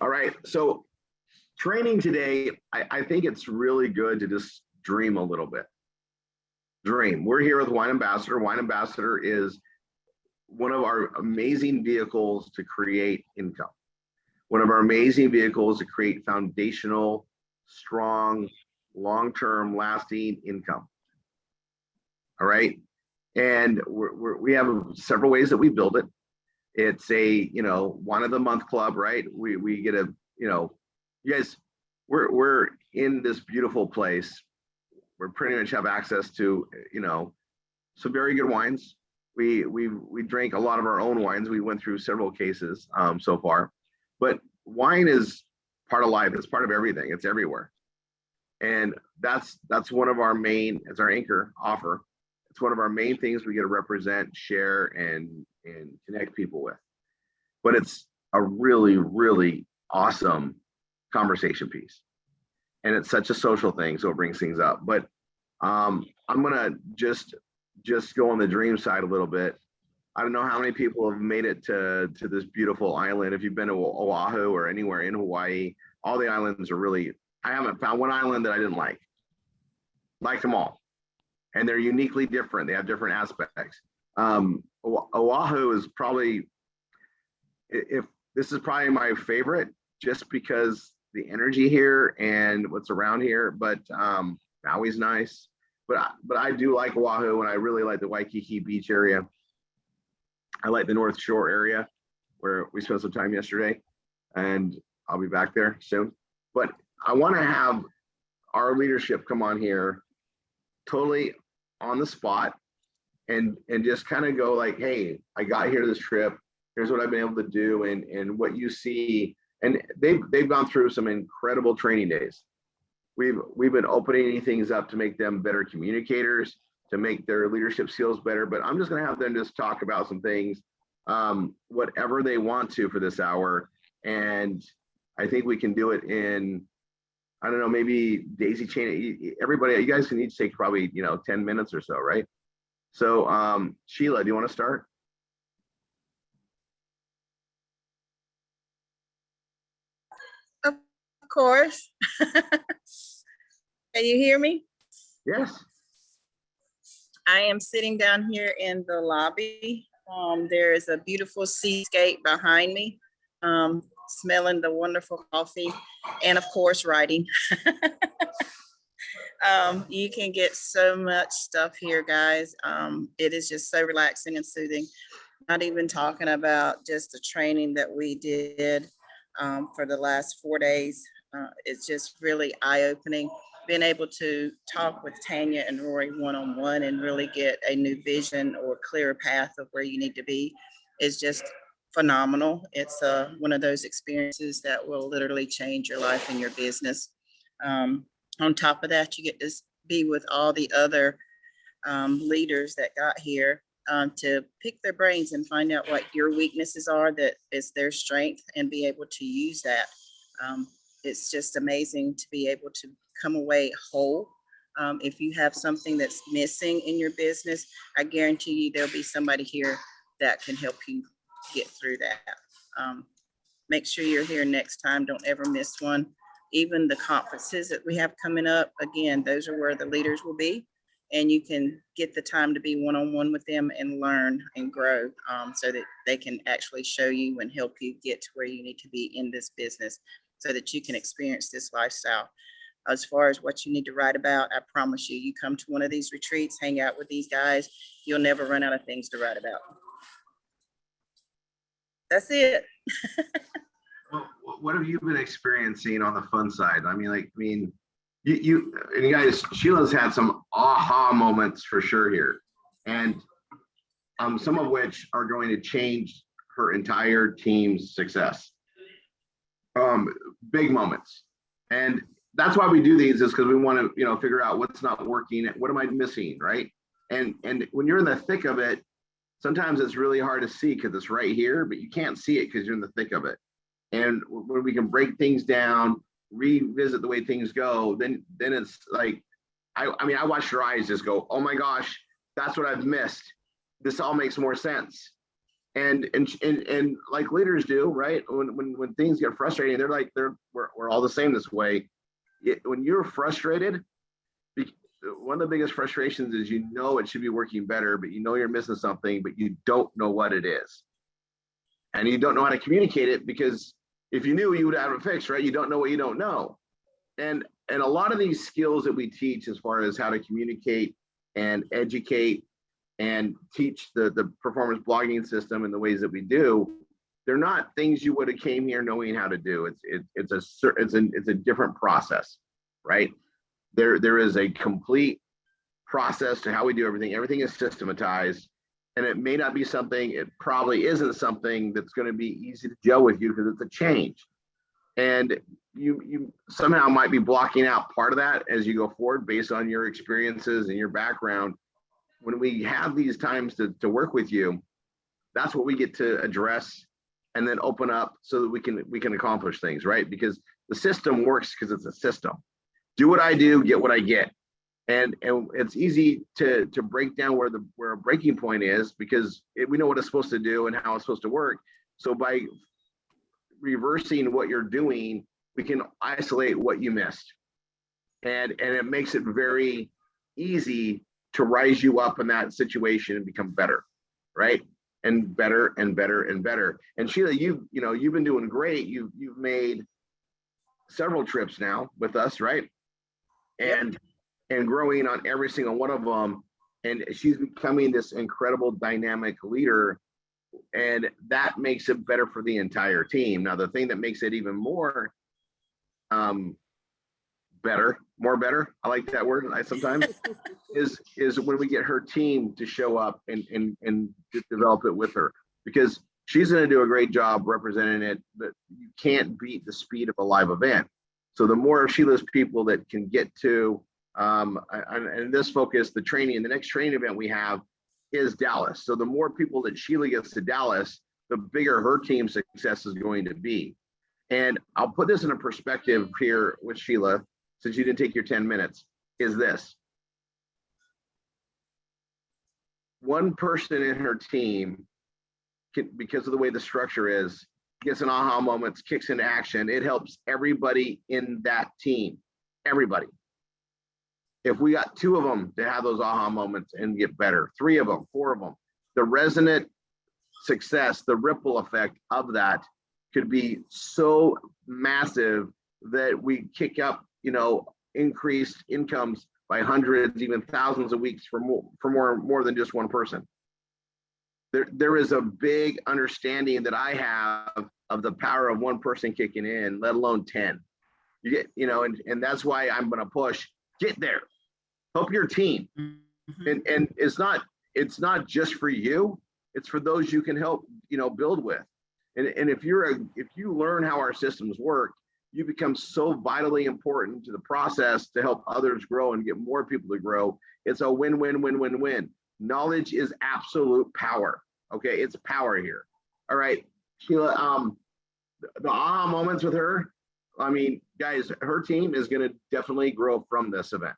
All right. So training today, I think it's really good to just dream a little bit. Dream. We're here with Wine Ambassador. Wine Ambassador is one of our amazing vehicles to create income. One of our amazing vehicles to create foundational, strong, long-term, lasting income. All right. And we have several ways that we build it. It's a, one of the month club, right? We get a, you guys, we're in this beautiful place. We're pretty much have access to, some very good wines. We drank a lot of our own wines. We went through several cases so far, but wine is part of life. It's part of everything. It's everywhere. And that's one of our main, as our anchor offer. It's one of our main things we get to represent, share, and connect people with. But it's a really, really awesome conversation piece. And it's such a social thing, so it brings things up. But I'm gonna just go on the dream side a little bit. I don't know how many people have made it to this beautiful island. If you've been to Oahu or anywhere in Hawaii, all the islands are really, I haven't found one island that I didn't like. Liked them all. And they're uniquely different. They have different aspects. Oahu is probably, if this is probably my favorite, just because the energy here and what's around here. But Maui's nice. But I do like Oahu, and I really like the Waikiki Beach area. I like the North Shore area where we spent some time yesterday, and I'll be back there soon. But I want to have our leadership come on here totally on the spot and just kind of go like, hey, I got here to this trip. Here's what I've been able to do, and what you see. And they've gone through some incredible training days. We've been opening things up to make them better communicators, to make their leadership skills better. But I'm just going to have them just talk about some things, whatever they want to for this hour. And I think we can do it in, I don't know, maybe daisy chain. Everybody, you guys can each take probably 10 minutes or so, right? So Sheila, do you want to start? Of course. Can you hear me? Yes. I am sitting down here in the lobby. There is a beautiful seascape behind me, smelling the wonderful coffee, and of course, writing. You can get so much stuff here, guys. It is just so relaxing and soothing. Not even talking about just the training that we did for the last 4 days. It's just really eye-opening. Being able to talk with Tanya and Rory one-on-one and really get a new vision or clearer path of where you need to be is just phenomenal. It's one of those experiences that will literally change your life and your business. On top of that, you get to be with all the other leaders that got here to pick their brains and find out what your weaknesses are that is their strength and be able to use that. It's just amazing to be able to come away whole. If you have something that's missing in your business, I guarantee you there'll be somebody here that can help you get through that. Make sure you're here next time. Don't ever miss one. Even the conferences that we have coming up, again, those are where the leaders will be. And you can get the time to be one-on-one with them and learn and grow so that they can actually show you and help you get to where you need to be in this business so that you can experience this lifestyle. As far as what you need to write about, I promise you, you come to one of these retreats, hang out with these guys, you'll never run out of things to write about. That's it. Well, what have you been experiencing on the fun side? You guys, Sheila's had some aha moments for sure here, and some of which are going to change her entire team's success. Big moments, and that's why we do these, is because we want to figure out what's not working, what am I missing, right? And when you're in the thick of it, sometimes it's really hard to see because it's right here, but you can't see it because you're in the thick of it. And when we can break things down, revisit the way things go, then it's like, I watched your eyes just go, oh my gosh, that's what I've missed. This all makes more sense. And like leaders do, right? When things get frustrating, they're like, we're all the same this way. When you're frustrated, one of the biggest frustrations is you know it should be working better, but you know you're missing something, but you don't know what it is. And you don't know how to communicate it, because if you knew, you would have it fixed, right? You don't know what you don't know. And a lot of these skills that we teach as far as how to communicate and educate and teach the performance blogging system in the ways that we do, they're not things you would have came here knowing how to do. It's a different process, right? There is a complete process to how we do everything. Everything is systematized, and it may not be something, it probably isn't something that's going to be easy to gel with you, because it's a change. And you somehow might be blocking out part of that as you go forward based on your experiences and your background. When we have these times to work with you, that's what we get to address and then open up so that we can accomplish things, right? Because the system works because it's a system. Do what I do, get what I get. And it's easy to break down where a breaking point is, because we know what it's supposed to do and how it's supposed to work. So by reversing what you're doing, we can isolate what you missed. And it makes it very easy to rise you up in that situation and become better, right? And better and better and better. And Sheila, you've been doing great. You've made several trips now with us, right? And growing on every single one of them. And she's becoming this incredible dynamic leader, and that makes it better for the entire team. Now, the thing that makes it even more better, I like that word, I sometimes, is when we get her team to show up and develop it with her, because she's going to do a great job representing it, but you can't beat the speed of a live event. So the more of Sheila's people that can get to, and this focus, the next training event we have is Dallas. So the more people that Sheila gets to Dallas, the bigger her team success is going to be. And I'll put this in a perspective here with Sheila, since you didn't take your 10 minutes, is this. One person in her team, because of the way the structure is, gets an aha moment, kicks into action. It helps everybody in that team, everybody. If we got 2 of them to have those aha moments and get better, 3 of them, 4 of them, the resonant success, the ripple effect of that could be so massive that we kick up, increased incomes by hundreds, even thousands of weeks for more than just one person. There is a big understanding that I have of the power of one person kicking in, let alone 10. You get, and that's why I'm going to push, get there, help your team. Mm-hmm. And it's not just for you, it's for those you can help, build with. And if you learn how our systems work, you become so vitally important to the process to help others grow and get more people to grow. It's a win-win-win-win-win. Knowledge is absolute power. Okay, it's power here. All right, Sheila, the aha moments with her, I mean, guys, her team is going to definitely grow from this event.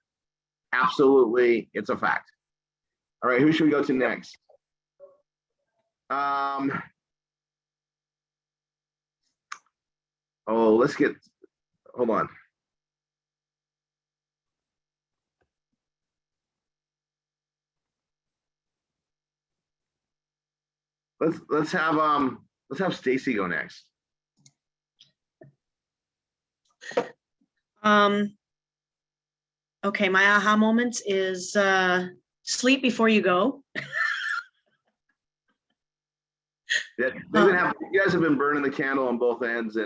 Absolutely, it's a fact. All right, who should we go to next? Hold on. Let's have Stacy go next. Okay, my aha moments is sleep before you go. Yeah, you guys have been burning the candle on both ends,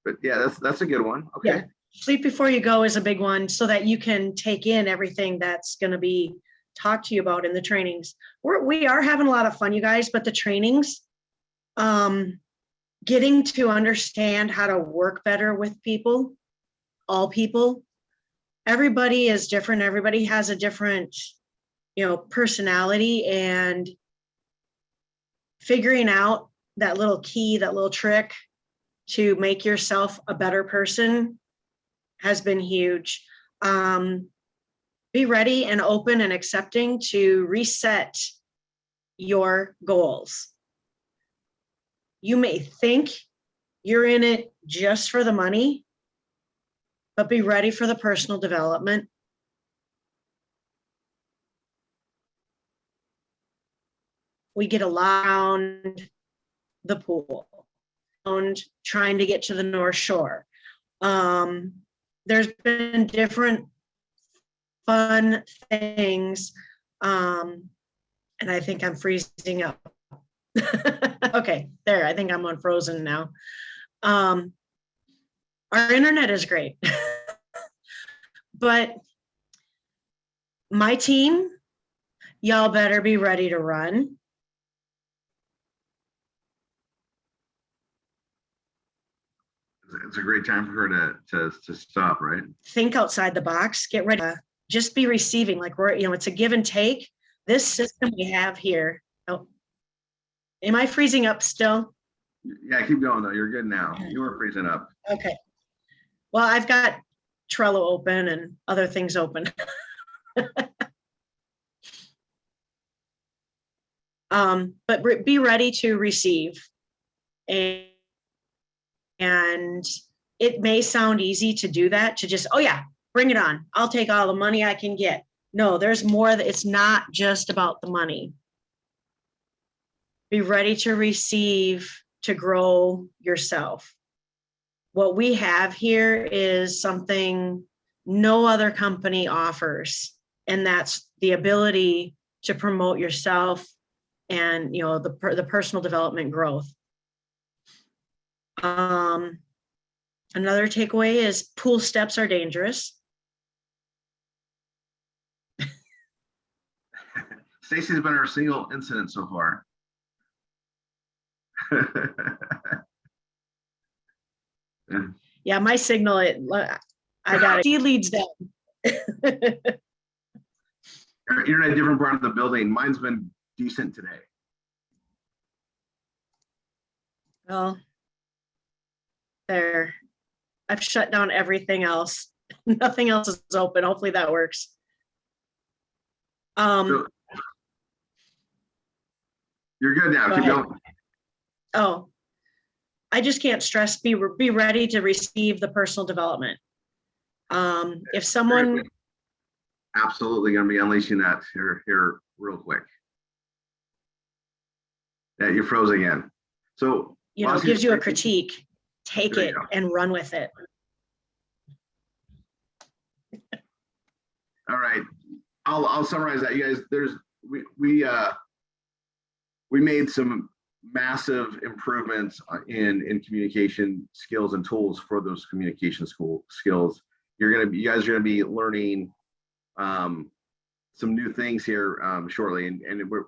but yeah, that's a good one. Okay. Yeah. Sleep before you go is a big one, so that you can take in everything that's going to be talked to you about in the trainings. We are having a lot of fun, you guys, but the trainings, getting to understand how to work better with people, all people. Everybody is different. Everybody has a different, personality, and figuring out that little key, that little trick to make yourself a better person has been huge. Be ready and open and accepting to reset your goals. You may think you're in it just for the money, but be ready for the personal development. We get around the pool, and trying to get to the North Shore. There's been different fun things. And I think I'm freezing up. Okay, there, I think I'm unfrozen now. Our internet is great. But my team, y'all better be ready to run. It's a great time for her to stop, right? Think outside the box, get ready. Just be receiving, like we're, it's a give and take. This system we have here. Oh, am I freezing up still? Yeah, keep going though. You're good now. You were freezing up. Okay. Well, I've got Trello open and other things open. But be ready to receive. And it may sound easy to do that, to just, oh yeah, bring it on. I'll take all the money I can get. No, there's more. That it's not just about the money. Be ready to receive, to grow yourself. What we have here is something no other company offers, and that's the ability to promote yourself and the personal development growth. Another takeaway is pool steps are dangerous. Stacy's been our single incident so far. Yeah, my signal, I got it. She leads down. You're in a different part of the building. Mine's been decent today. Well, there. I've shut down everything else. Nothing else is open. Hopefully that works. So, you're good now. Keep going. Oh, I just can't stress, be ready to receive the personal development. If someone, absolutely going to be unleashing that here real quick. Yeah, you're frozen again. So gives you a critique, take it and run with it. All right, I'll summarize that, you guys. We made some massive improvements in communication skills and tools for those communication skills. You guys are gonna be learning some new things here shortly, and we're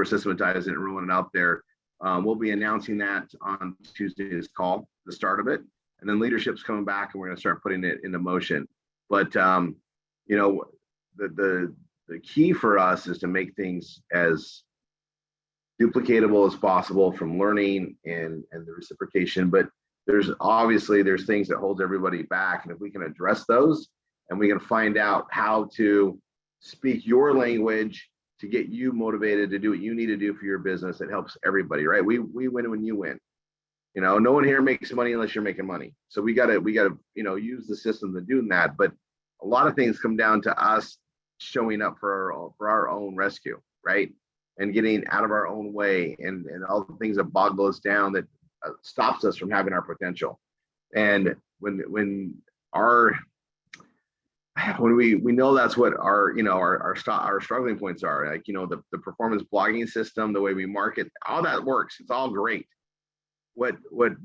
systematizing it and rolling it out there. We'll be announcing that on Tuesday's call, the start of it, and then leadership's coming back, and we're gonna start putting it into motion. But the key for us is to make things as duplicatable as possible from learning and the reciprocation. But there's things that hold everybody back, and if we can address those and we can find out how to speak your language to get you motivated to do what you need to do for your business, it helps everybody, right? We win when you win. No one here makes money unless you're making money. So we gotta use the system to do that. But a lot of things come down to us showing up for our own rescue, right? And getting out of our own way and all the things that boggle us down, that stops us from having our potential. And when we know that's what our struggling points are, like the performance blogging system, the way we market, all that works. It's all great. What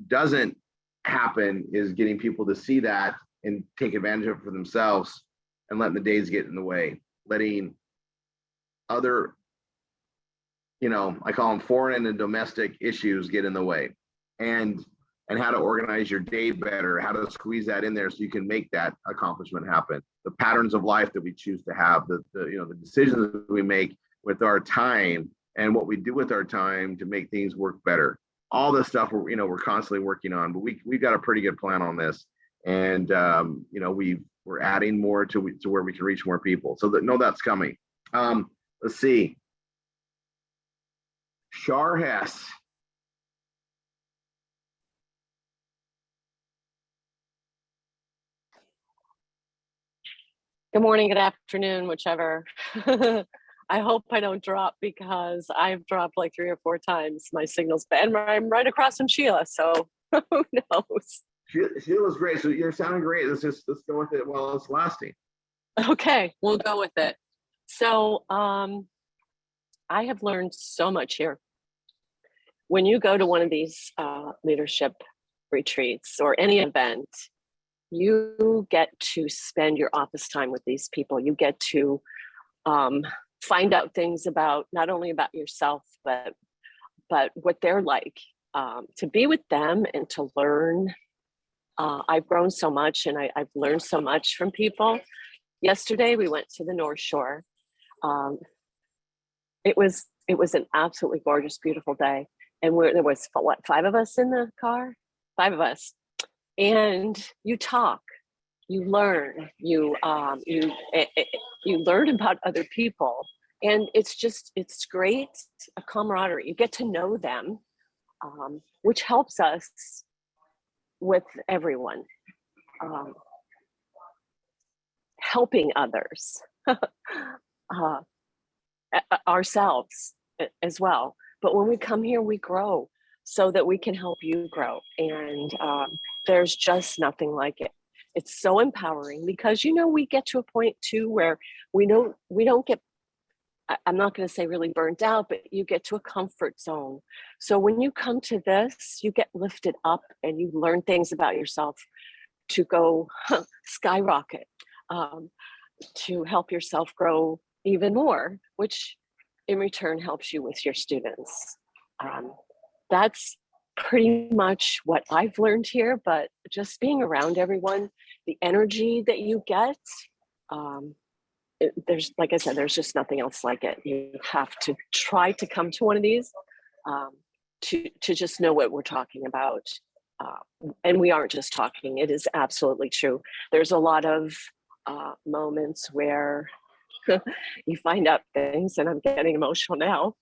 doesn't happen is getting people to see that and take advantage of it for themselves, and letting the days get in the way, letting other, I call them foreign and domestic issues, get in the way, and how to organize your day better, how to squeeze that in there so you can make that accomplishment happen. The patterns of life that we choose to have, the decisions that we make with our time and what we do with our time to make things work better. All this stuff we're constantly working on, but we've got a pretty good plan on this, and we're adding more to where we can reach more people. So that's coming. Let's see. Shar Hess. Good morning, good afternoon, whichever. I hope I don't drop because I've dropped like 3 or 4 times. My signal's bad. And I'm right across from Sheila, so who knows? Sheila's great. So you're sounding great. Let's go with it while it's lasting. Okay, we'll go with it. So I have learned so much here. When you go to one of these leadership retreats or any event, you get to spend your office time with these people. You get to find out things about not only about yourself, but what they're like. To be with them and to learn. I've grown so much, and I've learned so much from people. Yesterday, we went to the North Shore. It was an absolutely gorgeous, beautiful day, and there was what, 5 of us in the car, 5 of us. And you talk, you learn, you learn about other people, and it's great, a camaraderie. You get to know them, which helps us with everyone, helping others, ourselves as well. But when we come here, we grow so that we can help you grow, and there's just nothing like it. It's so empowering because, we get to a point too where we don't get, I'm not going to say really burnt out, but you get to a comfort zone. So when you come to this, you get lifted up and you learn things about yourself to go skyrocket, to help yourself grow even more, which in return helps you with your students. That's pretty much what I've learned here, but just being around everyone, the energy that you get, there's, like I said, there's just nothing else like it. You have to try to come to one of these to just know what we're talking about. And we aren't just talking, it is absolutely true. There's a lot of moments where you find out things, and I'm getting emotional now.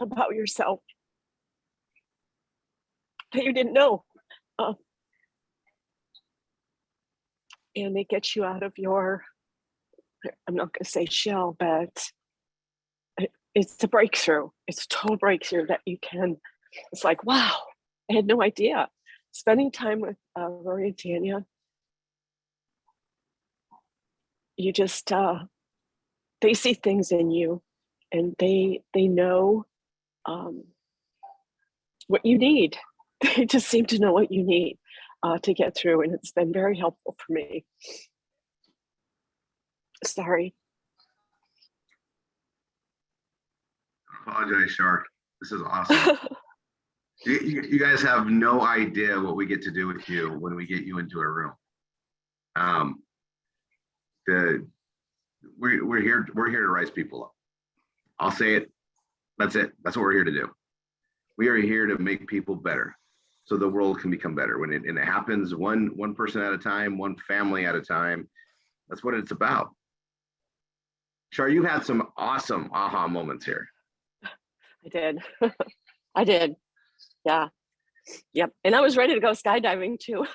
About yourself that you didn't know. And it gets you out of your, I'm not going to say shell, but it's a breakthrough. It's a total breakthrough that you can, it's like, wow, I had no idea. Spending time with Rory and Tanya, you just, they see things in you, and they know what you need. They just seem to know what you need to get through, and it's been very helpful for me. Sorry. Apologize, Shark. This is awesome. you guys have no idea what we get to do with you when we get you into a room. We're here to rise people up. I'll say it. That's it. That's what we're here to do. We are here to make people better, so the world can become better. And it happens one person at a time, one family at a time. That's what it's about. Char, you had some awesome aha moments here. I did. I did. Yeah. Yep. And I was ready to go skydiving too.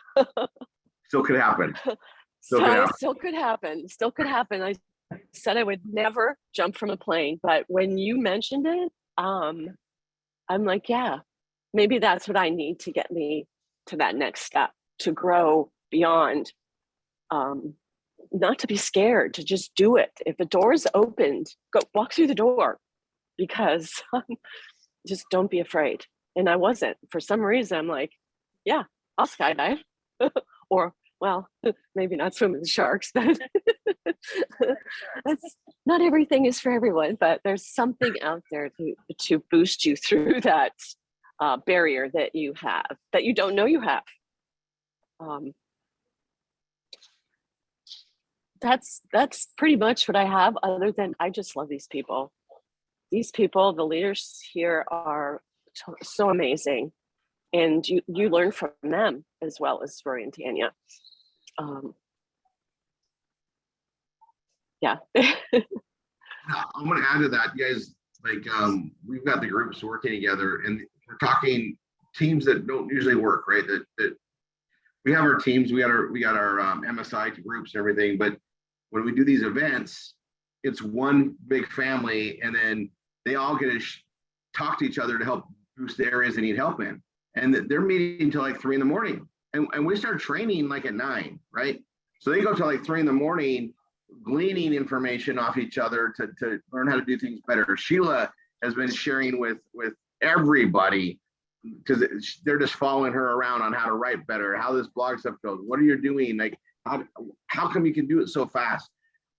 Still could happen. Still could happen. Still could happen. I said I would never jump from a plane, but when you mentioned it, I'm like, yeah, maybe that's what I need to get me to that next step, to grow beyond, not to be scared, to just do it. If the door is opened, go walk through the door, because just don't be afraid. And I wasn't. For some reason, I'm like, yeah, I'll skydive. Or, well, maybe not swim with the sharks, but not everything is for everyone, but there's something out there to boost you through that barrier that you have, that you don't know you have. That's pretty much what I have, other than I just love these people. These people, the leaders here, are so amazing, and you learn from them as well as Rory and Tanya. Yeah. I'm going to add to that, you guys. Like, we've got the groups working together, and we're talking teams that don't usually work, right? That we have our teams, we got our MSI groups and everything, but when we do these events, it's one big family, and then they all get to talk to each other to help boost the areas they need help in. And they're meeting until like 3 a.m. And we start training like at 9, right? So they go till like 3 a.m, gleaning information off each other to learn how to do things better. Sheila has been sharing with everybody, because they're just following her around on how to write better, how this blog stuff goes, what are you doing, like how come you can do it so fast,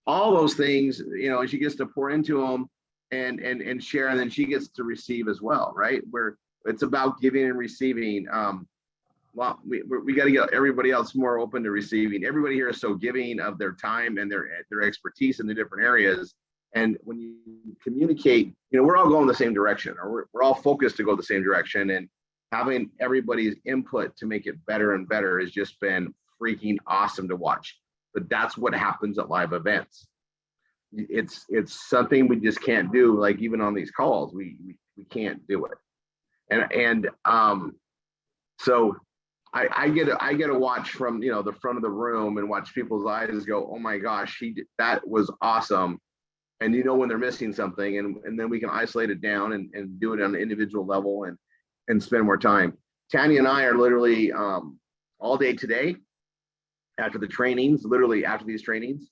all those things, and she gets to pour into them and share, and then she gets to receive as well, right? Where it's about giving and receiving. Well, we got to get everybody else more open to receiving. Everybody here is so giving of their time and their expertise in the different areas. And when you communicate, we're all going the same direction, or we're all focused to go the same direction. And having everybody's input to make it better and better has just been freaking awesome to watch. But that's what happens at live events. It's something we just can't do. Like even on these calls, we can't do it. And so I get to watch from the front of the room and watch people's eyes go, oh my gosh, that was awesome. And when they're missing something, and then we can isolate it down and do it on an individual level and spend more time. Tanya and I are literally all day today after the trainings, literally after these trainings,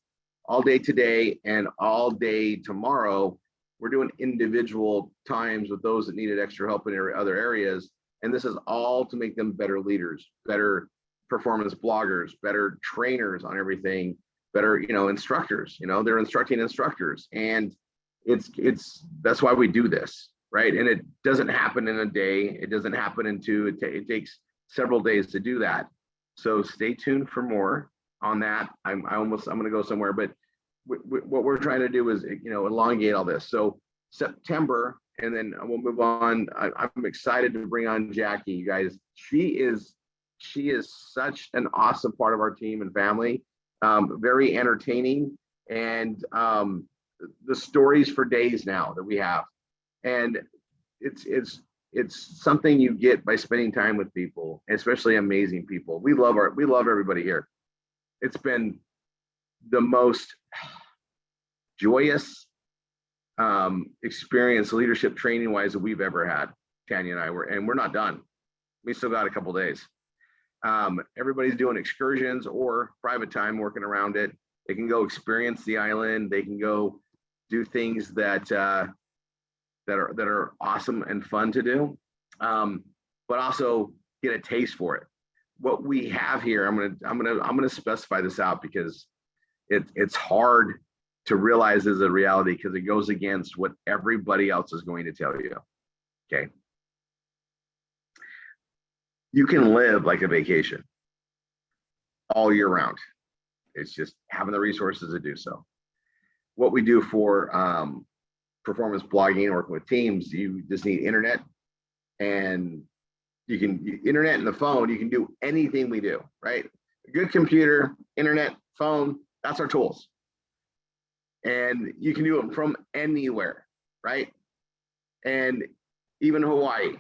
all day today and all day tomorrow, we're doing individual times with those that needed extra help in other areas. And this is all to make them better leaders, better performance bloggers, better trainers on everything, better, instructors, they're instructing instructors. And that's why we do this, right? And it doesn't happen in a day. It doesn't happen in 2. It takes several days to do that. So stay tuned for more on that. I'm going to go somewhere, but what we're trying to do is, elongate all this. So September, and then we'll move on. I'm excited to bring on Jackie, you guys. She is such an awesome part of our team and family. Very entertaining, and the stories for days now that we have, and it's something you get by spending time with people, especially amazing people. We love everybody here. It's been the most joyous experience, leadership training wise, that we've ever had. Tanya and I we're not done. We still got a couple days. Everybody's doing excursions or private time working around it. They can go experience the island. They can go do things that are awesome and fun to do, but also get a taste for it. What we have here, I'm gonna specify this out because it's hard to realize as a reality, because it goes against what everybody else is going to tell you. Okay. You can live like a vacation all year round. It's just having the resources to do so. What we do for performance blogging, working with teams, you just need internet, and internet and the phone, you can do anything we do, right? A good computer, internet, phone, that's our tools. And you can do it from anywhere, right? And even Hawaii.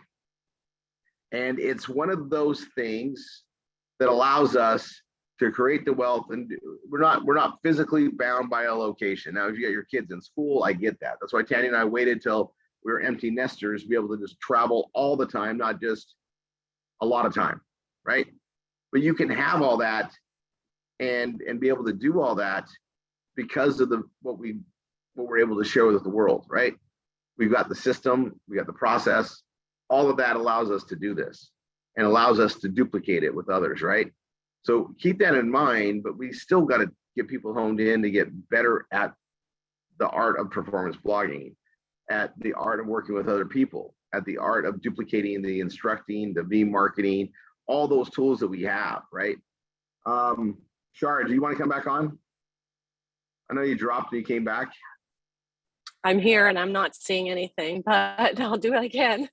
And it's one of those things that allows us to create the wealth, and we're not physically bound by a location. Now, if you got your kids in school, I get that. That's why Tanya and I waited till we were empty nesters to be able to just travel all the time, not just a lot of time, right? But you can have all that and be able to do all that because of what we're able to share with the world, right? We've got the system, we got the process. All of that allows us to do this and allows us to duplicate it with others, right? So keep that in mind, but we still got to get people honed in to get better at the art of performance blogging, at the art of working with other people, at the art of duplicating the instructing, the V-marketing, all those tools that we have, right? Shara, do you want to come back on? I know you dropped and you came back. I'm here and I'm not seeing anything, but I'll do it again.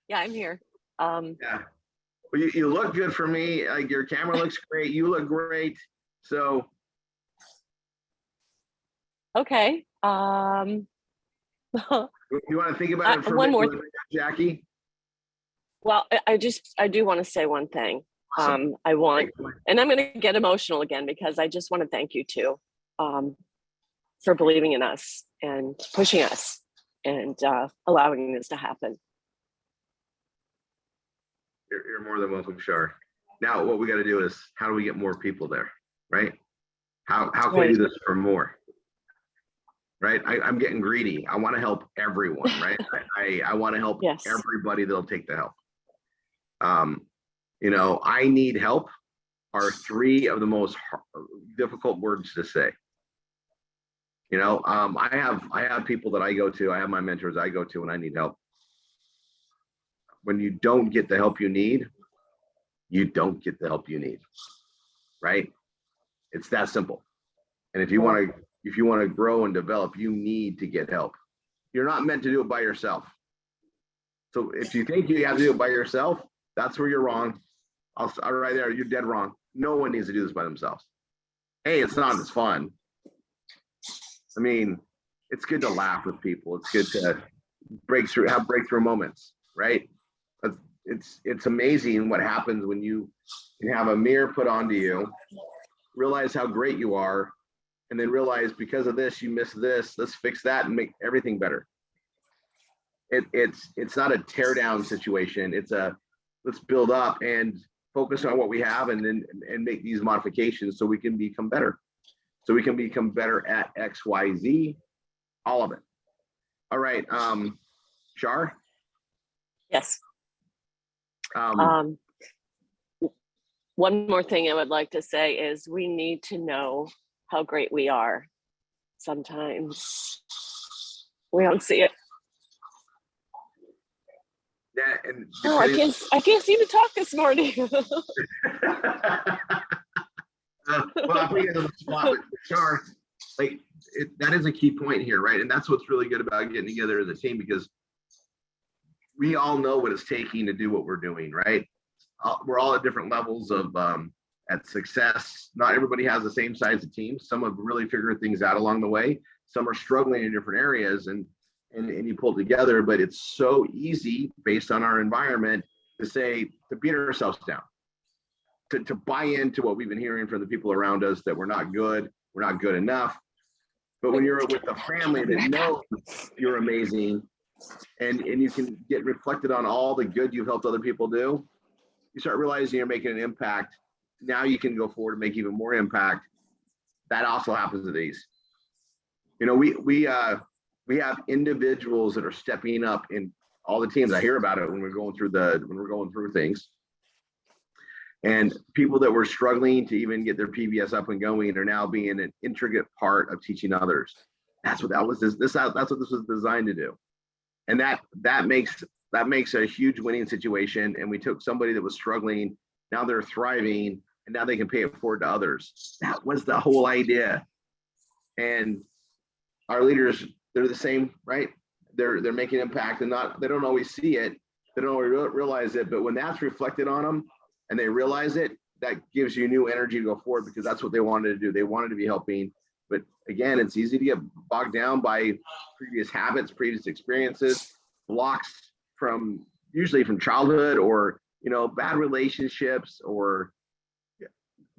Yeah, I'm here. Yeah. Well, you look good for me. Like your camera looks great. You look great. So. Okay. You want to think about it for one more. Jackie? Well, I do want to say one thing. Awesome. And I'm going to get emotional again because I just want to thank you too, for believing in us and pushing us and allowing this to happen. You're more than welcome, Shar. Now, what we got to do is, how do we get more people there, right? How can we do this for more? Right? I'm getting greedy. I want to help everyone, right? I want to help Yes. everybody that'll take the help. I need help are three of the most difficult words to say. I have people that I go to, I have my mentors I go to when I need help. When you don't get the help you need, you don't get the help you need, right? It's that simple. And if you want to grow and develop, you need to get help. You're not meant to do it by yourself. So if you think you have to do it by yourself, that's where you're wrong. I'll right there, you're dead wrong. No one needs to do this by themselves. Hey, it's not as fun. I mean, it's good to laugh with people. It's good to have breakthrough moments, right? It's amazing what happens when you can have a mirror put onto you, realize how great you are, and then realize because of this, you missed this, let's fix that and make everything better. It's not a tear down situation. It's a, let's build up and focus on what we have and make these modifications so we can become better. So we can become better at X, Y, Z, all of it. All right, Shar? Yes. One more thing I would like to say is we need to know how great we are. Sometimes we don't see it. Yeah, and Oh, I can't seem to talk this morning. well, I put you on the spot, but Shar, that is a key point here, right? And that's what's really good about getting together as a team, because we all know what it's taking to do what we're doing, right? We're all at different levels of at success. Not everybody has the same size of team. Some have really figured things out along the way. Some are struggling in different areas, and you pull together. But it's so easy based on our environment to beat ourselves down, to buy into what we've been hearing from the people around us, that we're not good enough. But when you're with a family that knows you're amazing, and you can get reflected on all the good you've helped other people do, you start realizing you're making an impact. Now you can go forward and make even more impact. That also happens to these. We have individuals that are stepping up in all the teams. I hear about it when we're going through things. And people that were struggling to even get their PBS up and going are now being an intricate part of teaching others. That's what this was designed to do. And that makes a huge winning situation. And we took somebody that was struggling, now they're thriving, and now they can pay it forward to others. That was the whole idea. And our leaders, they're the same, right? They're making impact, and they don't always see it, they don't always realize it, but when that's reflected on them and they realize it, that gives you new energy to go forward, because that's what they wanted to do. They wanted to be helping. But again, it's easy to get bogged down by previous habits, previous experiences, blocks usually from childhood, or bad relationships, or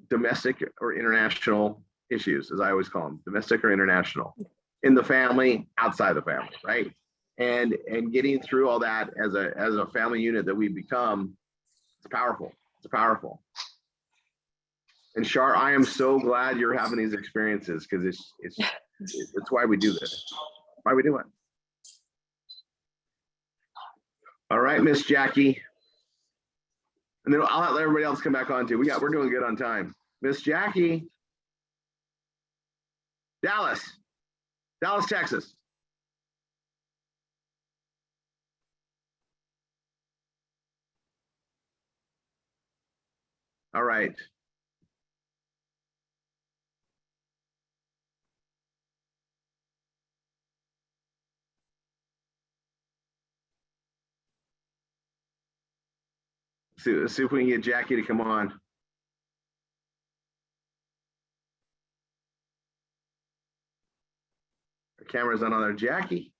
domestic or international issues, as I always call them, domestic or international, in the family, outside the family, right? And getting through all that as a family unit that we become, it's powerful. It's powerful. And Shar, I am so glad you're having these experiences, because it's why we do this. Why we do it. All right, Miss Jackie. And then I'll let everybody else come back on too. We're doing good on time. Miss Jackie. Dallas, Texas. All right. Let's see if we can get Jackie to come on. Our camera's not on there. Jackie.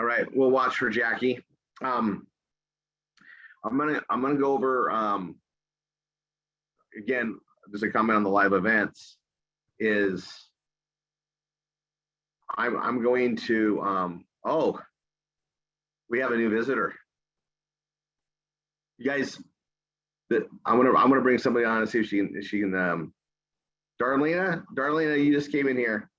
right, we'll watch for Jackie. I'm gonna go over again, just a comment on the live events is I'm going to oh, we have a new visitor. You guys, I'm gonna bring somebody on and see if she can Darlena, you just came in here.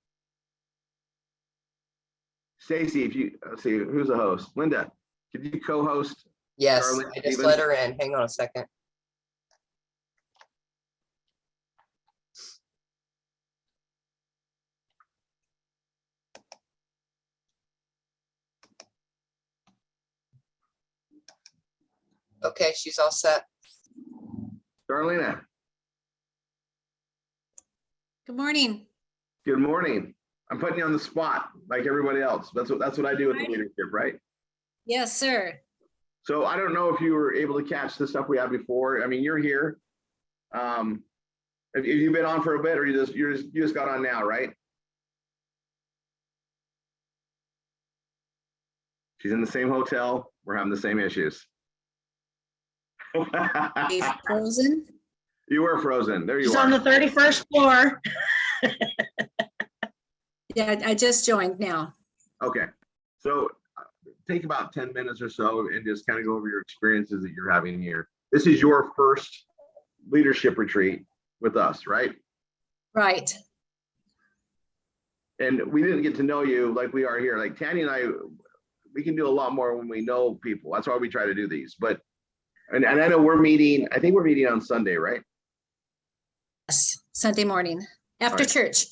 Stacy, if you let's see who's the host. Linda, could you co-host? Yes, Darlene I just Stevens? let her in. Hang on a second. Okay, she's all set. Darlena, Good morning. good morning. I'm putting you on the spot like everybody else. That's what I do with the leadership, right? Yes, sir. So I don't know if you were able to catch the stuff we had before. I mean, you're here. Have you been on for a bit, or you just got on now, right? She's in the same hotel. We're having the same issues. Be frozen. You were frozen. There you She's are. on the 31st floor. Yeah, I just joined now. Okay. So take about 10 minutes or so and just kind of go over your experiences that you're having here. This is your first leadership retreat with us, right? Right. And we didn't get to know you like we are here. Like Tanya and I, we can do a lot more when we know people. That's why we try to do these. But and I know I think we're meeting on Sunday, right? Yes, Sunday morning after Right. church.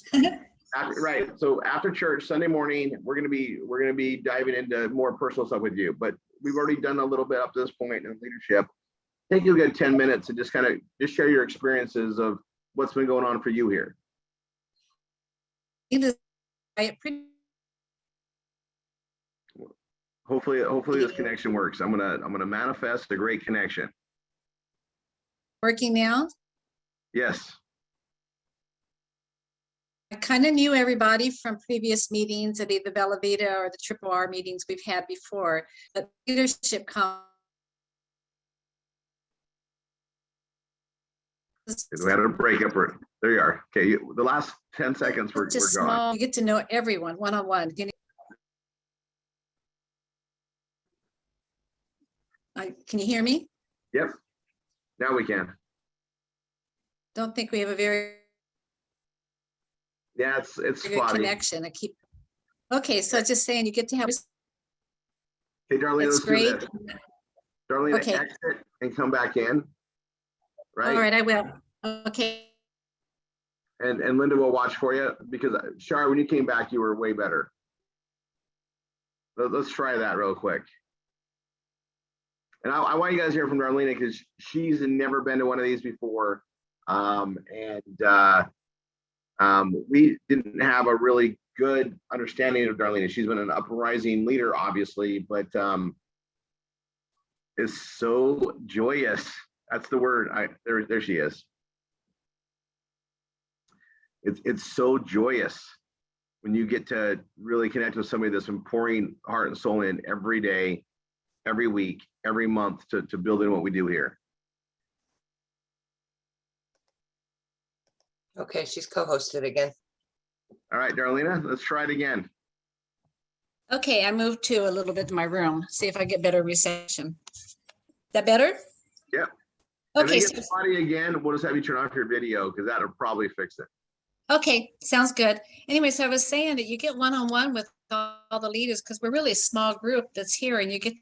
Right. So after church, Sunday morning, we're gonna be diving into more personal stuff with you. But we've already done a little bit up to this point in leadership. Take you a good 10 minutes and just share your experiences of what's been going on for you here. Hopefully this connection works. I'm gonna manifest a great connection. Working now. Yes. I kind of knew everybody from previous meetings at either Bella Vita or the Triple R meetings we've had before, but leadership We had a breakup. There you are. Okay. The last 10 seconds we're just gone. small. You get to know everyone one-on-one. Can you hear me? Yep. Now we can. Don't think we have a very Yeah, it's good spotty. connection. Okay, so just saying you get to have, Hey, Darlene, it's let's do great. this. Darlene, Okay. exit and come back in. Right. All right, I will. Okay. And Linda will watch for you because Shar, when you came back, you were way better. Let's try that real quick. And I want you guys to hear from Darlene because she's never been to one of these before. We didn't have a really good understanding of Darlene. She's been an uprising leader, obviously, but is so joyous. That's the word. There she is. It's so joyous when you get to really connect with somebody that's been pouring heart and soul in every day, every week, every month to build in what we do here. Okay, she's co-hosted again. All right, Darlena, let's try it again. Okay, I moved to a little bit to my room, see if I get better reception. That better? Yep. If Okay, it so, gets spotty again, we'll just have you turn off your video because that'll probably fix it. okay, sounds good. Anyway, so I was saying that you get one-on-one with all the leaders because we're really a small group that's here and you get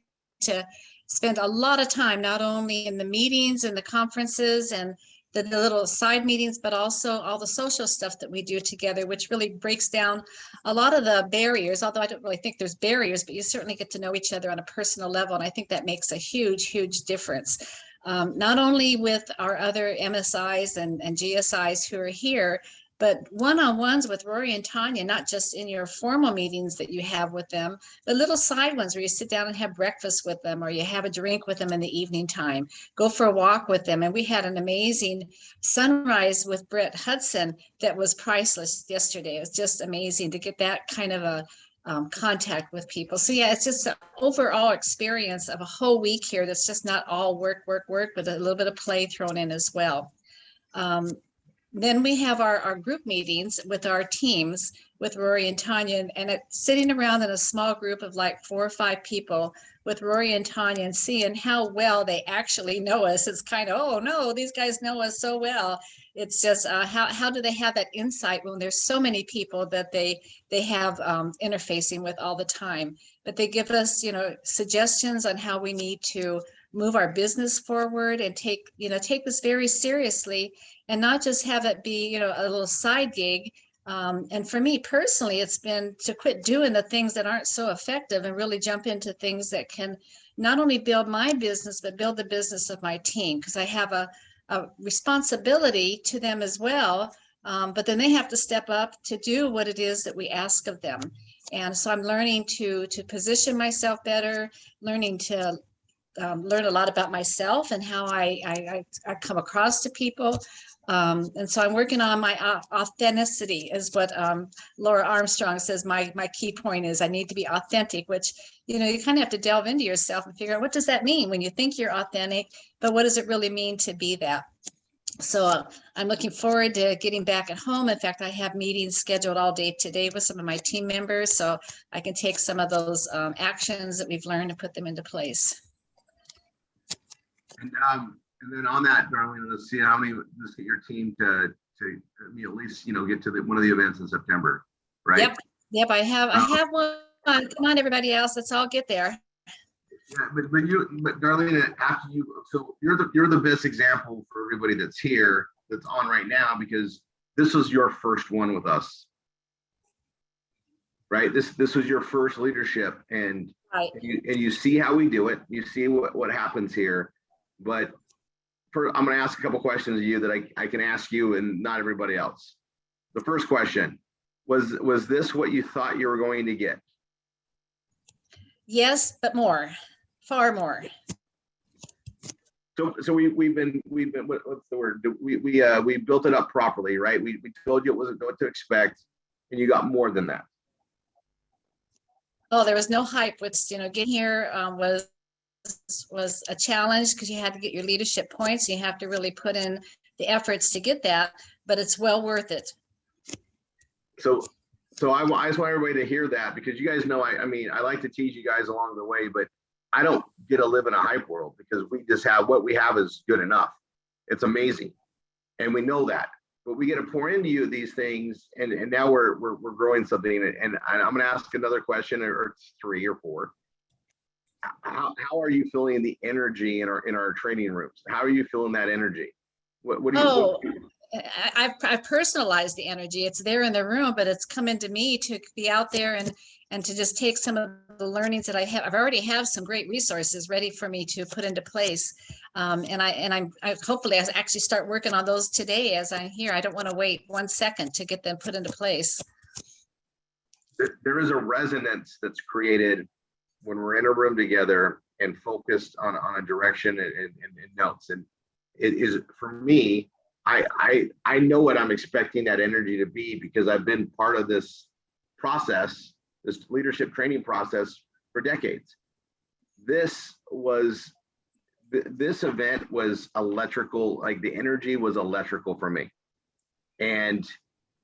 to spend a lot of time, not only in the meetings and the conferences and the little side meetings, but also all the social stuff that we do together, which really breaks down a lot of the barriers, although I don't really think there's barriers, but you certainly get to know each other on a personal level. And I think that makes a huge, huge difference. Not only with our other MSIs and GSIs who are here, but one-on-ones with Rory and Tanya, not just in your formal meetings that you have with them, but little side ones where you sit down and have breakfast with them, or you have a drink with them in the evening time, go for a walk with them. And we had an amazing sunrise with Brett Hudson that was priceless yesterday. It was just amazing to get that kind of contact with people. So yeah, it's just an overall experience of a whole week here that's just not all work, work, work, but a little bit of play thrown in as well. Then we have our group meetings with our teams with Rory and Tanya, and it's sitting around in a small group of like 4 or 5 people with Rory and Tanya and seeing how well they actually know us. It's kind of, oh no, these guys know us so well. It's just how do they have that insight when there's so many people that they have interfacing with all the time? But they give us, suggestions on how we need to move our business forward and take this very seriously, and not just have it be, a little side gig. And for me personally, it's been to quit doing the things that aren't so effective and really jump into things that can not only build my business, but build the business of my team, because I have a responsibility to them as well. But then they have to step up to do what it is that we ask of them. And so I'm learning to position myself better, learning to learn a lot about myself and how I come across to people. And so I'm working on my authenticity is what Laura Armstrong says. My key point is I need to be authentic, which, you kind of have to delve into yourself and figure out what does that mean when you think you're authentic, but what does it really mean to be that? So I'm looking forward to getting back at home. In fact, I have meetings scheduled all day today with some of my team members, so I can take some of those actions that we've learned and put them into place. And then on that, Darlene, let's see let's get your team to at least, get to one of the events in September, right? Yep. I have one. Come on, everybody else. Let's all get there. Yeah, but Darlene, so you're the best example for everybody that's here, that's on right now, because this was your first one with us, right? This was your first leadership, and Right. you see how we do it. You see what happens here, but I'm going to ask a couple questions of you that I can ask you and not everybody else. The first question was this what you thought you were going to get? Yes, but more, far more. So we've been what's the word? We built it up properly, right? We told you what to expect, and you got more than that. Oh, there was no hype. Which getting here was a challenge because you had to get your leadership points. You have to really put in the efforts to get that, but it's well worth it. So I just want everybody to hear that, because you guys know, I like to tease you guys along the way, but I don't get to live in a hype world, because we just have what we have is good enough. It's amazing. And we know that, but we get to pour into you these things. And now we're growing something. And I'm going to ask another question, or 3 or 4. How are you feeling the energy in our training rooms? How are you feeling that energy? What do you? I've personalized the energy. It's there in the room, but it's coming to me to be out there and to just take some of the learnings that I have. I've already have some great resources ready for me to put into place. And I hopefully I actually start working on those today as I'm here. I don't want to wait 1 second to get them put into place. There is a resonance that's created when we're in a room together and focused on a direction and notes. And it is, for me, I know what I'm expecting that energy to be, because I've been part of this process, this leadership training process, for decades. This event was electrical. Like, the energy was electrical for me. And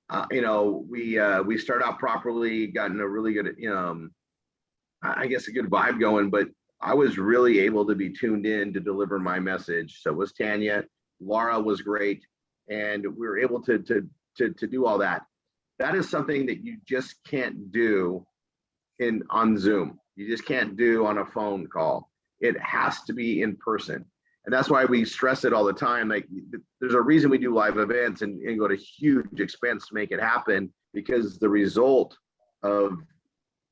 we start out properly, gotten a really good, I guess, a good vibe going, but I was really able to be tuned in to deliver my message. So was Tanya. Laura was great. And we were able to do all that. That is something that you just can't do on Zoom. You just can't do on a phone call. It has to be in person. And that's why we stress it all the time. Like, there's a reason we do live events and go to huge expense to make it happen, because the result of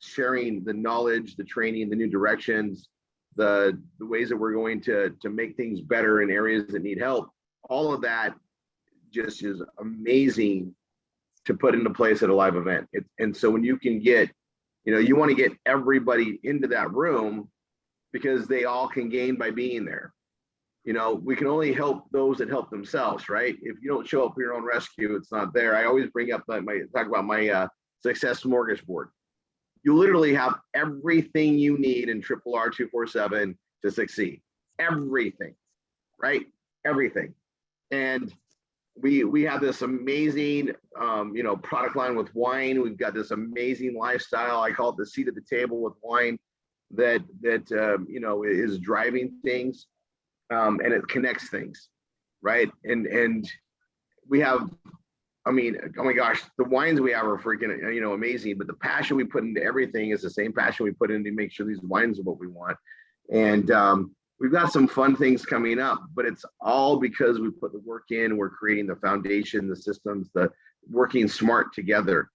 sharing the knowledge, the training, the new directions, the ways that we're going to make things better in areas that need help, all of that just is amazing to put into place at a live event. And so when you can get, you want to get everybody into that room, because they all can gain by being there. We can only help those that help themselves, right? If you don't show up for your own rescue, it's not there. I always bring up talk about my success smorgasbord. You literally have everything you need in Triple R 247 to succeed. Everything, right? Everything. And we have this amazing product line with wine. We've got this amazing lifestyle. I call it the seat at the table with wine that is driving things, and it connects things, right? And we have, I mean, oh my gosh, the wines we have are freaking amazing, but the passion we put into everything is the same passion we put in to make sure these wines are what we want. And we've got some fun things coming up, but it's all because we put the work in. We're creating the foundation, the systems, the working smart together.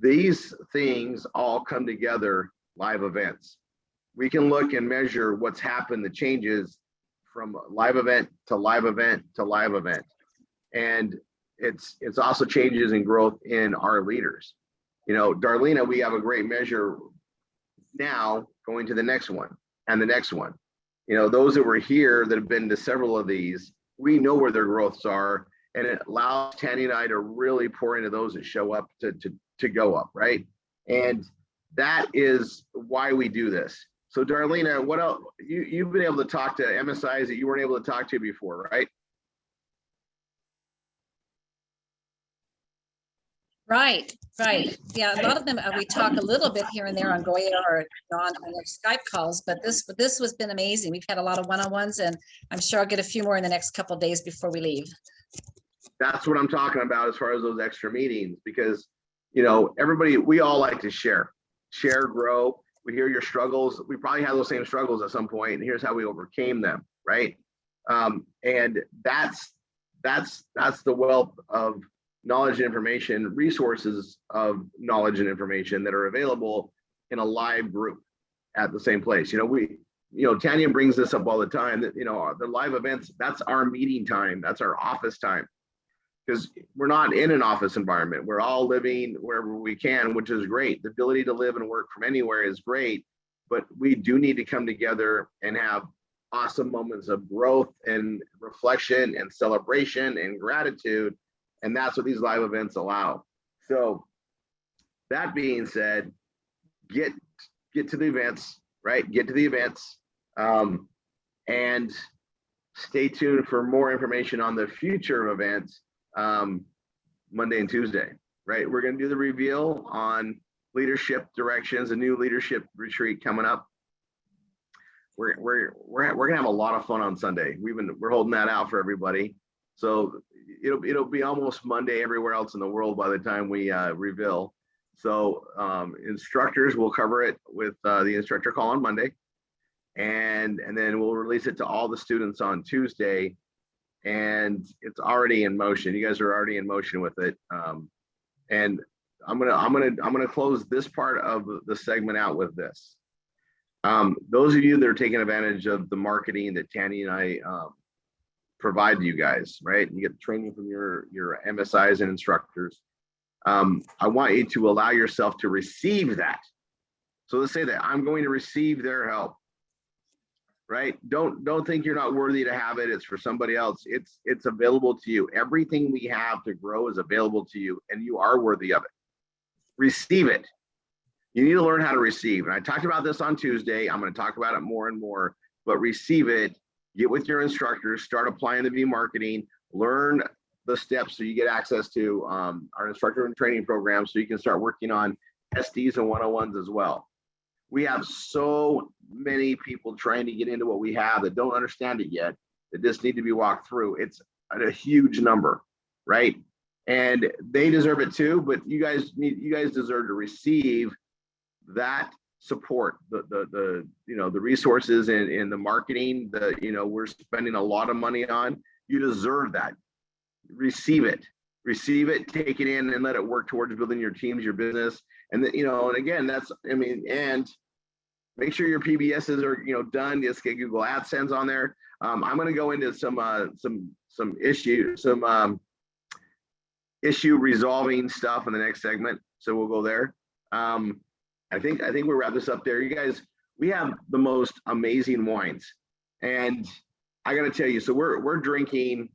These things all come together. Live events. We can look and measure what's happened, the changes from live event to live event to live event. And it's also changes in growth in our leaders. Darlena, we have a great measure now going to the next one and the next one. Those that were here that have been to several of these, we know where their growths are, and it allows Tanya and I to really pour into those that show up to go up, right? And that is why we do this. So Darlena, what else? You've been able to talk to MSIs that you weren't able to talk to before, right? Right. Yeah, a lot of them, we talk a little bit here and there on Goya or on their Skype calls, but this has been amazing. We've had a lot of one-on-ones, and I'm sure I'll get a few more in the next couple of days before we leave. That's what I'm talking about as far as those extra meetings, because everybody, we all like to share, grow. We hear your struggles. We probably have those same struggles at some point, and here's how we overcame them, right? And that's the wealth of knowledge and information, resources of knowledge and information that are available in a live group at the same place. Tanya brings this up all the time, that the live events, that's our meeting time, that's our office time, because we're not in an office environment. We're all living wherever we can, which is great. The ability to live and work from anywhere is great, but we do need to come together and have awesome moments of growth and reflection and celebration and gratitude. And that's what these live events allow. So that being said, get to the events, right? Get to the events, and stay tuned for more information on the future of events, Monday and Tuesday, right? We're going to do the reveal on leadership directions, a new leadership retreat coming up. We're gonna have a lot of fun on Sunday. We're holding that out for everybody. So it'll be almost Monday everywhere else in the world by the time we reveal. So instructors will cover it with the instructor call on Monday, and then we'll release it to all the students on Tuesday. And it's already in motion. You guys are already in motion with it. And I'm gonna close this part of the segment out with this. Those of you that are taking advantage of the marketing that Tanya and I provide to you guys, right? You get training from your MSIs and instructors. I want you to allow yourself to receive that. So let's say that I'm going to receive their help, right? Don't think you're not worthy to have it. It's for somebody else. It's available to you. Everything we have to grow is available to you, and you are worthy of it. Receive it. You need to learn how to receive. And I talked about this on Tuesday. I'm going to talk about it more and more, but receive it. Get with your instructors, start applying the V marketing, learn the steps so you get access to our instructor and training program, so you can start working on SDs and 101s as well. We have so many people trying to get into what we have that don't understand it yet, that just need to be walked through. It's a huge number, right? And they deserve it too, but you guys deserve to receive that support, the resources and the marketing that we're spending a lot of money on. You deserve that. Receive it, take it in, and let it work towards building your teams, your business. And and again, and make sure your PBSs are done. Just get Google AdSense on there. I'm going to go into some issue resolving stuff in the next segment, so we'll go there. I think we'll wrap this up there. You guys, we have the most amazing wines, and I got to tell you, so we're drinking.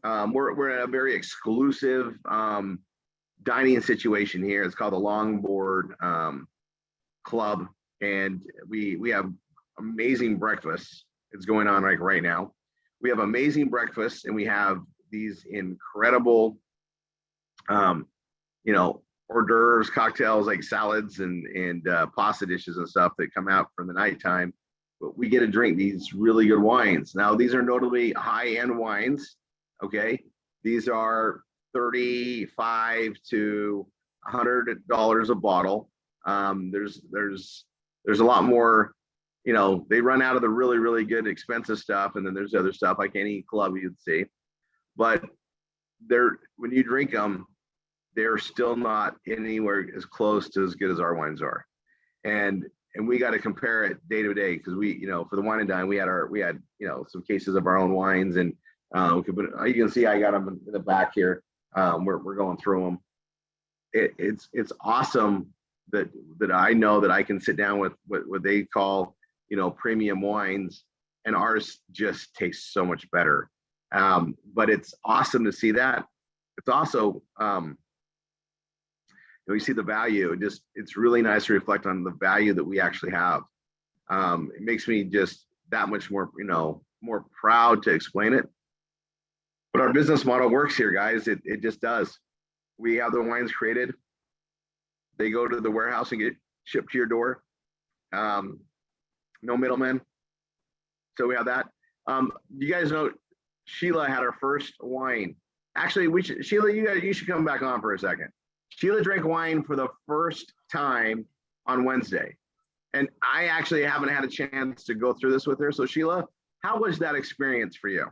We're in a very exclusive dining situation here. It's called the Longboard club, and we have amazing breakfasts. It's going on like right now. We have amazing breakfasts, and we have these incredible, you know, hors d'oeuvres, cocktails like salads and pasta dishes and stuff that come out from the nighttime. But we get to drink these really good wines. Now, these are notably high-end wines. Okay, these are $35 to $100 a bottle. There's a lot more. You know, they run out of the really, really good, expensive stuff, and then there's other stuff like any club you'd see. But they're when you drink them, they're still not anywhere as close to as good as our wines are. And we got to compare it day to day, because we, you know, for the wine and dine, we had you know, some cases of our own wines, and you can see I got them in the back here. We're going through them. It's awesome that I know that I can sit down with what they call, you know, premium wines, and ours just tastes so much better. But it's awesome to see that. It's also, you see the value. It's really nice to reflect on the value that we actually have. It makes me just that much more, you know, more proud to explain it. But our business model works here, guys. It just does. We have the wines created. They go to the warehouse and get shipped to your door. No middlemen. So we have that. You guys know Sheila had her first wine. Actually, Sheila, you should come back on for a second. Sheila drank wine for the first time on Wednesday. And I actually haven't had a chance to go through this with her. So Sheila, how was that experience for you?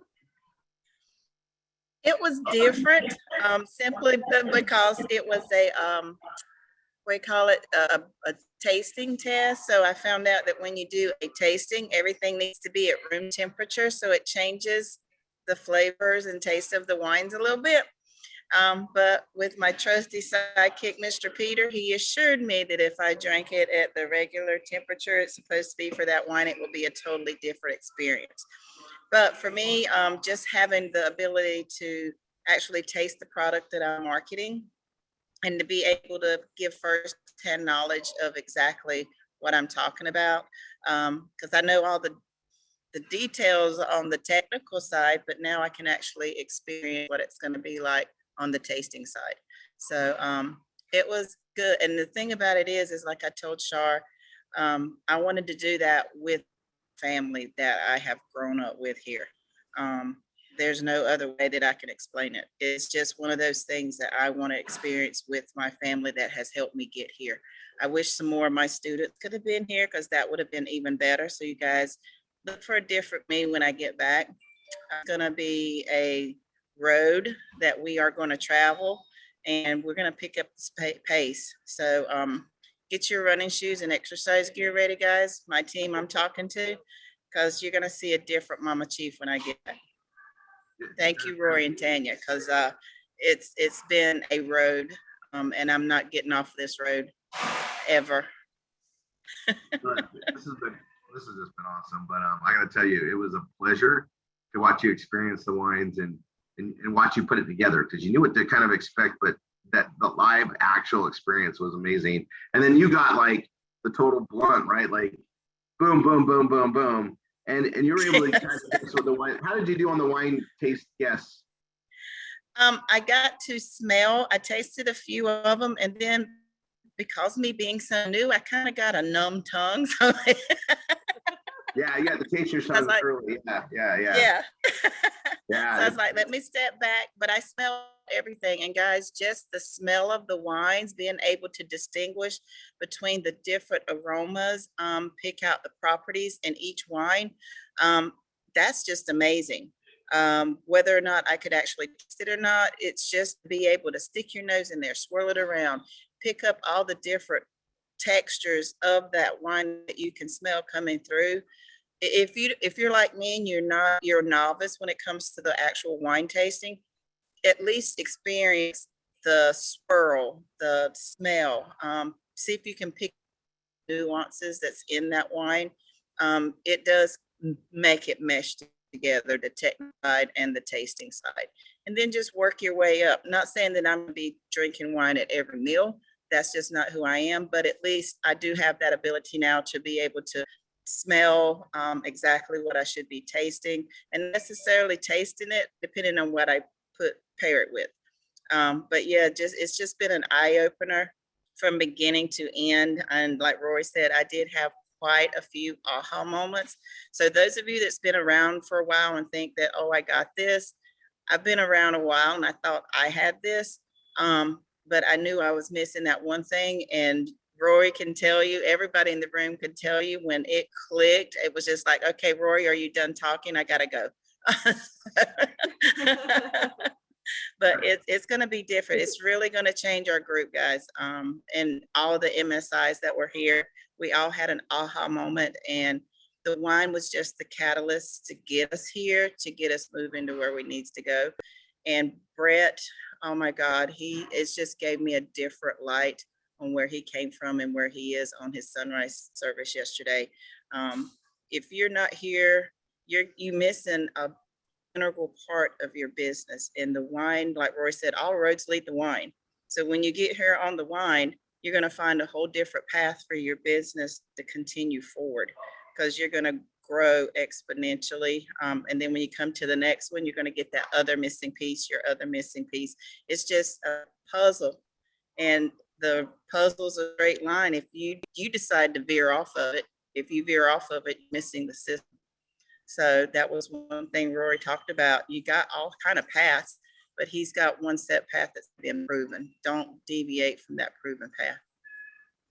It was different, simply because it was we call it a tasting test. So I found out that when you do a tasting, everything needs to be at room temperature. So it changes the flavors and taste of the wines a little bit. But with my trusty sidekick, Mr. Peter, he assured me that if I drank it at the regular temperature it's supposed to be for that wine, it will be a totally different experience. But for me, just having the ability to actually taste the product that I'm marketing, and to be able to give first-hand knowledge of exactly what I'm talking about, because I know all the details on the technical side, but now I can actually experience what it's going to be like on the tasting side. So it was good. And the thing about it is like I told Shar, I wanted to do that with family that I have grown up with here. There's no other way that I can explain it. It's just one of those things that I want to experience with my family that has helped me get here. I wish some more of my students could have been here, because that would have been even better. So you guys look for a different me when I get back. It's going to be a road that we are going to travel, and we're going to pick up the pace. So get your running shoes and exercise gear ready, guys. My team I'm talking to, because you're going to see a different Mama Chief when I get back. Thank you, Rory and Tanya, because it's been a road, and I'm not getting off this road ever. This has just been awesome. But I got to tell you, it was a pleasure to watch you experience the wines and watch you put it together, because you knew what to kind of expect, but that the live actual experience was amazing. And then you got like the total blunt, right? Like boom, boom, boom, boom, boom. And you were able to kind of taste with the wine. How did you do on the wine taste? Yes. I got to smell, I tasted a few of them, and then because me being so new, I kind of got a numb tongue. So Yeah, you got to taste your son like, early. Yeah. yeah. Yeah. So I was like, let me step back, but I smell everything. And guys, just the smell of the wines, being able to distinguish between the different aromas, pick out the properties in each wine, that's just amazing. Whether or not I could actually taste it or not, it's just be able to stick your nose in there, swirl it around, pick up all the different textures of that wine that you can smell coming through. If you're like me and you're a novice when it comes to the actual wine tasting, at least experience the swirl, the smell. See if you can pick nuances that's in that wine. It does make it mesh together, the technical side and the tasting side. And then just work your way up. Not saying that I'm gonna be drinking wine at every meal. that's just not who I am, but at least I do have that ability now to be able to smell exactly what I should be tasting and necessarily tasting it depending on what I pair it with. But yeah, it's just been an eye opener from beginning to end. And like Rory said, I did have quite a few aha moments. So those of you that's been around for a while and think that, oh, I got this, I've been around a while and I thought I had this, but I knew I was missing that one thing. And Rory can tell you, everybody in the room can tell you when it clicked, it was just like, okay, Rory, are you done talking? I gotta go. But it's going to be different. It's really going to change our group, guys. And all the MSIs that were here, we all had an aha moment, and the wine was just the catalyst to get us here, to get us moving to where we needs to go. And Brett, oh my God, it's just gave me a different light on where he came from and where he is on his sunrise service yesterday. If you're not here, you missing a integral part of your business. And the wine, like Roy said, all roads lead to wine. So when you get here on the wine, you're going to find a whole different path for your business to continue forward, because you're going to grow exponentially. And then when you come to the next one, you're going to get that other missing piece, your other missing piece. It's just a puzzle. And the puzzle's a straight line. If you decide to veer off of it, if you veer off of it, you're missing the system. So that was one thing Rory talked about. You got all kind of paths, but he's got one set path that's been proven. Don't deviate from that proven path.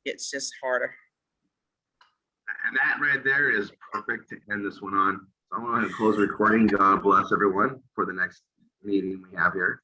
It's just harder. And that right there is perfect to end this one on. So I'm going to close recording. God bless everyone for the next meeting we have here.